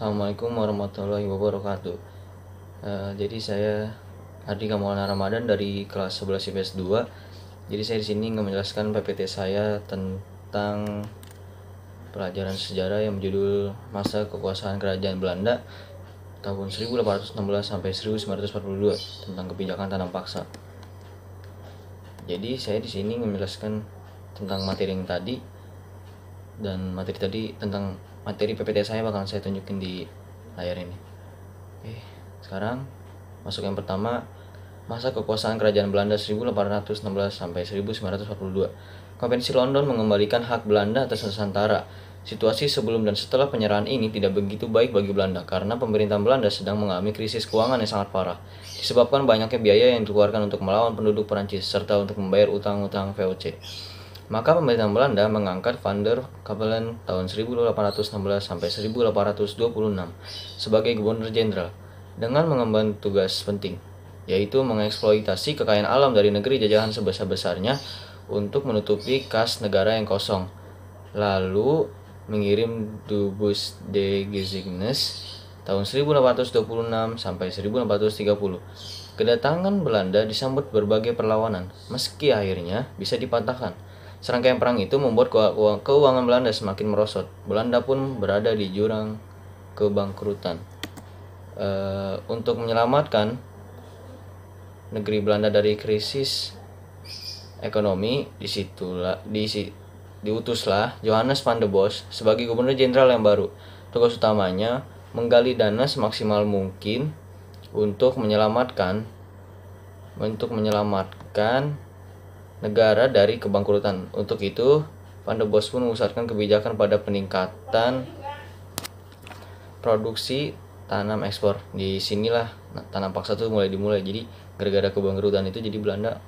Assalamualaikum warahmatullahi wabarakatuh. Jadi saya Ardika Maulana Ramadan dari kelas 11 IPS 2. Jadi saya di sini menjelaskan PPT saya tentang pelajaran sejarah yang berjudul Masa Kekuasaan Kerajaan Belanda tahun 1816 sampai 1942 tentang kebijakan tanam paksa. Jadi saya di sini menjelaskan tentang materi yang tadi, dan materi tadi tentang materi PPT saya bakalan saya tunjukin di layar ini. Oke, sekarang masuk yang pertama, masa kekuasaan kerajaan Belanda 1816 sampai 1942. Konvensi London mengembalikan hak Belanda atas Nusantara. Situasi sebelum dan setelah penyerahan ini tidak begitu baik bagi Belanda karena pemerintahan Belanda sedang mengalami krisis keuangan yang sangat parah, disebabkan banyaknya biaya yang dikeluarkan untuk melawan penduduk Perancis serta untuk membayar utang-utang VOC. Maka pemerintahan Belanda mengangkat Van der Capellen tahun 1816 sampai 1826 sebagai gubernur jenderal dengan mengemban tugas penting, yaitu mengeksploitasi kekayaan alam dari negeri jajahan sebesar-besarnya untuk menutupi kas negara yang kosong, lalu mengirim Dubus de Geschiedenis tahun 1826 sampai 1830. Kedatangan Belanda disambut berbagai perlawanan, meski akhirnya bisa dipatahkan. Serangkaian perang itu membuat keuangan Belanda semakin merosot. Belanda pun berada di jurang kebangkrutan. Untuk menyelamatkan negeri Belanda dari krisis ekonomi, diutuslah Johannes van der Bos sebagai gubernur jenderal yang baru. Tugas utamanya menggali dana semaksimal mungkin untuk menyelamatkan negara dari kebangkrutan. Untuk itu, Van der Bos pun mengusahakan kebijakan pada peningkatan produksi tanam ekspor. Di sinilah tanam paksa tuh dimulai. Jadi gara-gara kebangkrutan itu jadi Belanda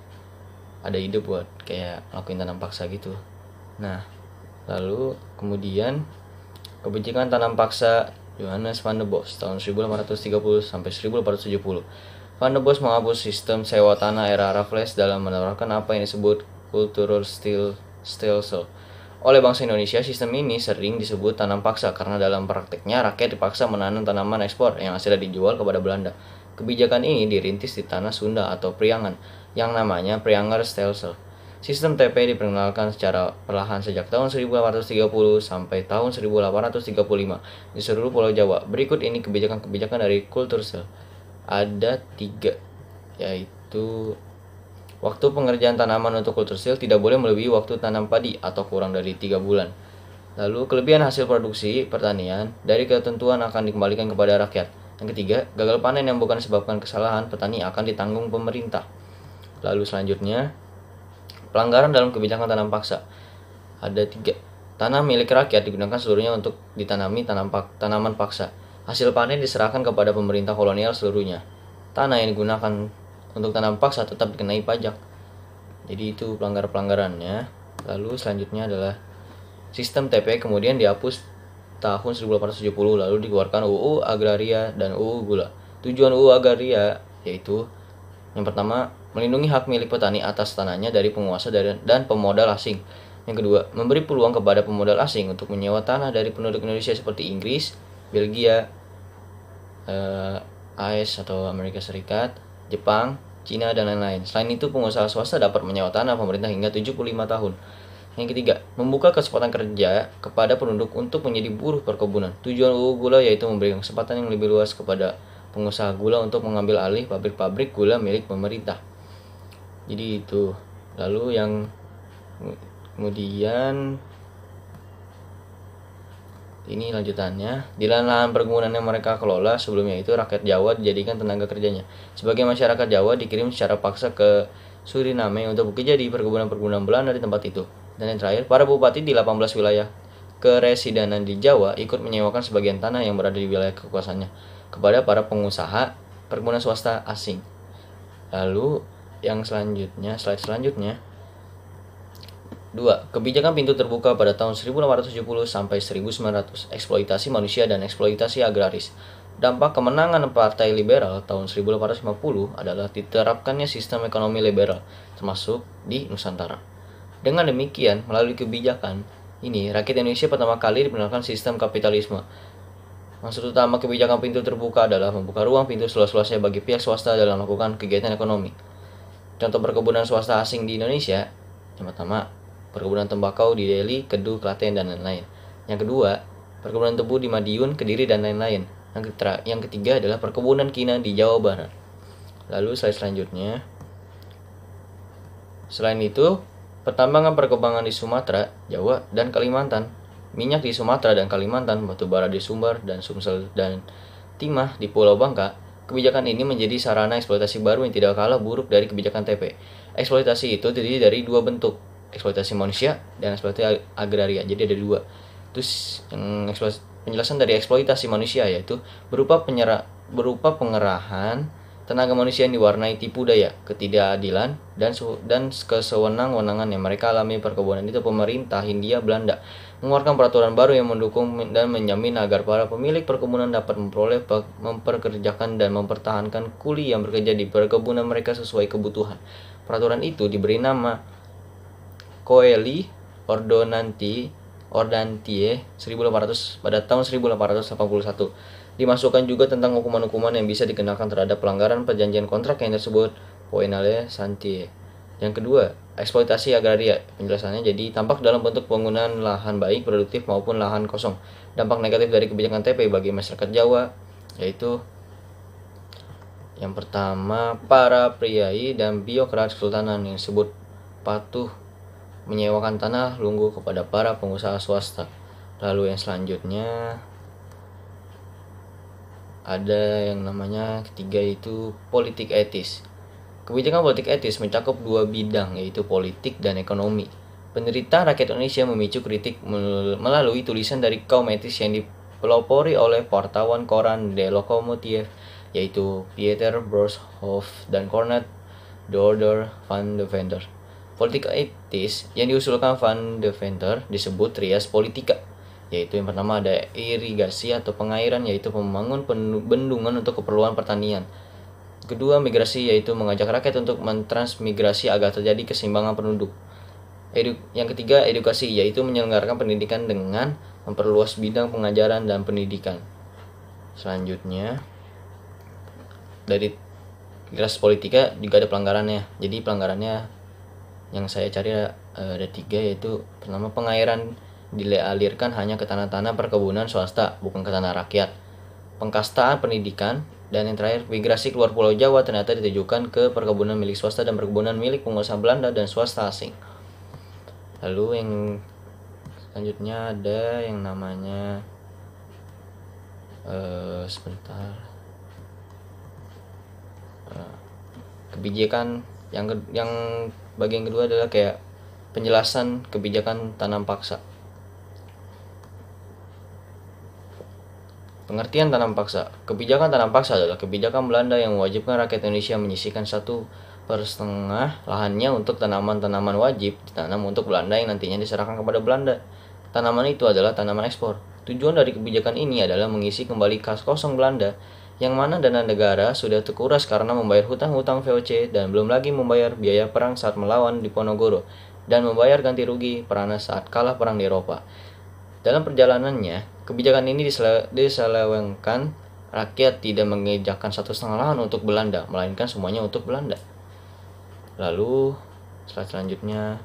ada ide buat kayak lakuin tanam paksa gitu. Nah, lalu kemudian kebijakan tanam paksa Johannes van der Bos tahun 1830 sampai 1870. Van der Bos menghapus sistem sewa tanah era Raffles dalam menerapkan apa yang disebut cultural stelsel. Oleh bangsa Indonesia, sistem ini sering disebut tanam paksa karena dalam prakteknya rakyat dipaksa menanam tanaman ekspor yang hasilnya dijual kepada Belanda. Kebijakan ini dirintis di tanah Sunda atau Priangan yang namanya Prianger Stelsel. Sistem TP diperkenalkan secara perlahan sejak tahun 1830 sampai tahun 1835 di seluruh Pulau Jawa. Berikut ini kebijakan-kebijakan dari Kultursel. Ada 3, yaitu waktu pengerjaan tanaman untuk kultursil tidak boleh melebihi waktu tanam padi atau kurang dari 3 bulan. Lalu kelebihan hasil produksi pertanian dari ketentuan akan dikembalikan kepada rakyat. Yang ketiga, gagal panen yang bukan disebabkan kesalahan petani akan ditanggung pemerintah. Lalu selanjutnya, pelanggaran dalam kebijakan tanam paksa. Ada 3. Tanah milik rakyat digunakan seluruhnya untuk ditanami tanaman paksa. Hasil panen diserahkan kepada pemerintah kolonial seluruhnya. Tanah yang digunakan untuk tanam paksa tetap dikenai pajak. Jadi itu pelanggarannya. Lalu selanjutnya adalah sistem TP kemudian dihapus tahun 1870, lalu dikeluarkan UU Agraria dan UU Gula. Tujuan UU Agraria yaitu yang pertama, melindungi hak milik petani atas tanahnya dari penguasa dan pemodal asing. Yang kedua, memberi peluang kepada pemodal asing untuk menyewa tanah dari penduduk Indonesia seperti Inggris, Belgia, AS atau Amerika Serikat, Jepang, Cina, dan lain-lain. Selain itu, pengusaha swasta dapat menyewa tanah pemerintah hingga 75 tahun. Yang ketiga, membuka kesempatan kerja kepada penduduk untuk menjadi buruh perkebunan. Tujuan UU Gula yaitu memberikan kesempatan yang lebih luas kepada pengusaha gula untuk mengambil alih pabrik-pabrik gula milik pemerintah. Jadi itu. Lalu yang kemudian ini lanjutannya, di lahan-lahan perkebunan yang mereka kelola sebelumnya itu rakyat Jawa dijadikan tenaga kerjanya. Sebagai masyarakat Jawa dikirim secara paksa ke Suriname untuk bekerja di perkebunan-perkebunan Belanda di tempat itu. Dan yang terakhir, para bupati di 18 wilayah keresidenan di Jawa ikut menyewakan sebagian tanah yang berada di wilayah kekuasaannya kepada para pengusaha perkebunan swasta asing. Lalu yang selanjutnya, slide selanjutnya, 2. Kebijakan pintu terbuka pada tahun 1870 sampai 1900, eksploitasi manusia dan eksploitasi agraris. Dampak kemenangan Partai Liberal tahun 1850 adalah diterapkannya sistem ekonomi liberal, termasuk di Nusantara. Dengan demikian, melalui kebijakan ini, rakyat Indonesia pertama kali diperkenalkan sistem kapitalisme. Maksud utama kebijakan pintu terbuka adalah membuka ruang pintu seluas-luasnya bagi pihak swasta dalam melakukan kegiatan ekonomi. Contoh perkebunan swasta asing di Indonesia, yang pertama, perkebunan tembakau di Delhi, Kedu, Klaten, dan lain-lain. Yang kedua, perkebunan tebu di Madiun, Kediri, dan lain-lain. Yang ketiga adalah perkebunan kina di Jawa Barat. Lalu slide selanjutnya. Selain itu, pertambangan perkembangan di Sumatera, Jawa, dan Kalimantan, minyak di Sumatera dan Kalimantan, batu bara di Sumbar dan Sumsel dan timah di Pulau Bangka. Kebijakan ini menjadi sarana eksploitasi baru yang tidak kalah buruk dari kebijakan TP. Eksploitasi itu terdiri dari dua bentuk, eksploitasi manusia dan eksploitasi agraria. Jadi ada dua. Terus yang penjelasan dari eksploitasi manusia yaitu berupa pengerahan tenaga manusia yang diwarnai tipu daya, ketidakadilan, dan kesewenang-wenangan yang mereka alami perkebunan itu. Pemerintah Hindia Belanda mengeluarkan peraturan baru yang mendukung dan menjamin agar para pemilik perkebunan dapat memperkerjakan dan mempertahankan kuli yang bekerja di perkebunan mereka sesuai kebutuhan. Peraturan itu diberi nama Coeli Ordonantie 1800 pada tahun 1881. Dimasukkan juga tentang hukuman-hukuman yang bisa dikenakan terhadap pelanggaran perjanjian kontrak yang tersebut, Poenale Santie. Yang kedua, eksploitasi agraria. Penjelasannya jadi tampak dalam bentuk penggunaan lahan baik produktif maupun lahan kosong. Dampak negatif dari kebijakan TP bagi masyarakat Jawa yaitu yang pertama, para priai dan birokrat kesultanan yang disebut patuh menyewakan tanah lunggu kepada para pengusaha swasta. Lalu yang selanjutnya ada yang namanya ketiga itu politik etis. Kebijakan politik etis mencakup dua bidang yaitu politik dan ekonomi. Penderitaan rakyat Indonesia memicu kritik melalui tulisan dari kaum etis yang dipelopori oleh wartawan koran De Lokomotief yaitu Pieter Borshoff dan Cornet Doorder van de Venter. Politik etis yang diusulkan Van de Venter disebut trias politika, yaitu yang pertama ada irigasi atau pengairan, yaitu membangun bendungan untuk keperluan pertanian. Kedua, migrasi, yaitu mengajak rakyat untuk mentransmigrasi agar terjadi keseimbangan penduduk. Yang ketiga, edukasi, yaitu menyelenggarakan pendidikan dengan memperluas bidang pengajaran dan pendidikan. Selanjutnya, dari trias politika juga ada pelanggarannya. Jadi pelanggarannya yang saya cari ada tiga, yaitu pertama, pengairan dialirkan hanya ke tanah-tanah perkebunan swasta, bukan ke tanah rakyat. Pengkastaan pendidikan, dan yang terakhir, migrasi keluar Pulau Jawa ternyata ditujukan ke perkebunan milik swasta dan perkebunan milik pengusaha Belanda dan swasta asing. Lalu yang selanjutnya ada yang namanya kebijakan yang bagian kedua adalah kayak penjelasan kebijakan tanam paksa. Pengertian tanam paksa. Kebijakan tanam paksa adalah kebijakan Belanda yang mewajibkan rakyat Indonesia menyisihkan 1/2 lahannya untuk tanaman-tanaman wajib ditanam untuk Belanda yang nantinya diserahkan kepada Belanda. Tanaman itu adalah tanaman ekspor. Tujuan dari kebijakan ini adalah mengisi kembali kas kosong Belanda yang mana dana negara sudah terkuras karena membayar hutang-hutang VOC dan belum lagi membayar biaya perang saat melawan Diponegoro dan membayar ganti rugi Peranas saat kalah perang di Eropa. Dalam perjalanannya, kebijakan ini diselewengkan, rakyat tidak mengejarkan 1/2 lahan untuk Belanda, melainkan semuanya untuk Belanda. Lalu, selanjutnya,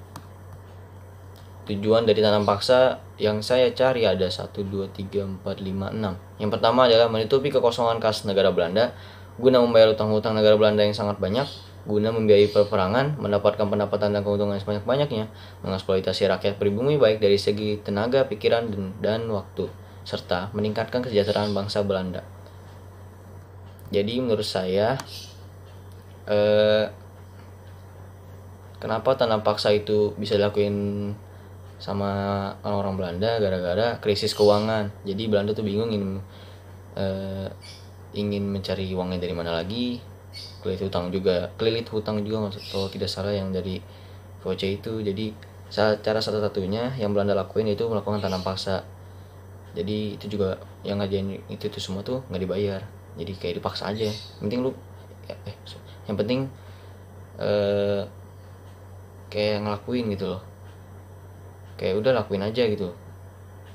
tujuan dari tanam paksa yang saya cari ada 1, 2, 3, 4, 5, 6. Yang pertama adalah menutupi kekosongan kas negara Belanda, guna membayar utang-utang negara Belanda yang sangat banyak, guna membiayai peperangan, mendapatkan pendapatan dan keuntungan sebanyak-banyaknya, mengeksploitasi rakyat pribumi baik dari segi tenaga, pikiran, dan waktu, serta meningkatkan kesejahteraan bangsa Belanda. Jadi menurut saya, kenapa tanam paksa itu bisa dilakuin sama orang-orang Belanda gara-gara krisis keuangan. Jadi Belanda tuh bingung ingin mencari uangnya dari mana lagi. Kelilit hutang juga kalau tidak salah yang dari VOC itu. Jadi cara satu-satunya yang Belanda lakuin itu melakukan tanam paksa. Jadi itu juga yang ngajain itu semua tuh nggak dibayar. Jadi kayak dipaksa aja. Yang penting kayak ngelakuin gitu loh. Kayak udah lakuin aja gitu.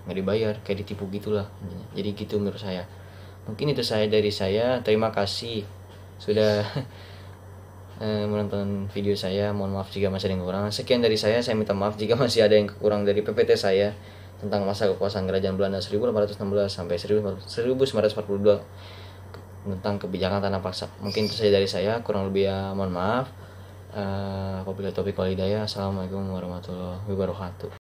nggak dibayar, kayak ditipu gitulah. Jadi gitu menurut saya. Mungkin itu dari saya. Terima kasih sudah menonton video saya. Mohon maaf jika masih ada yang kurang. Sekian dari saya minta maaf jika masih ada yang kurang dari PPT saya tentang masa kekuasaan kerajaan Belanda 1816 sampai 1942 tentang kebijakan tanah paksa. Mungkin itu saja dari saya, kurang lebih ya mohon maaf. Wabillahi taufiq wal hidayah. Assalamualaikum warahmatullahi wabarakatuh.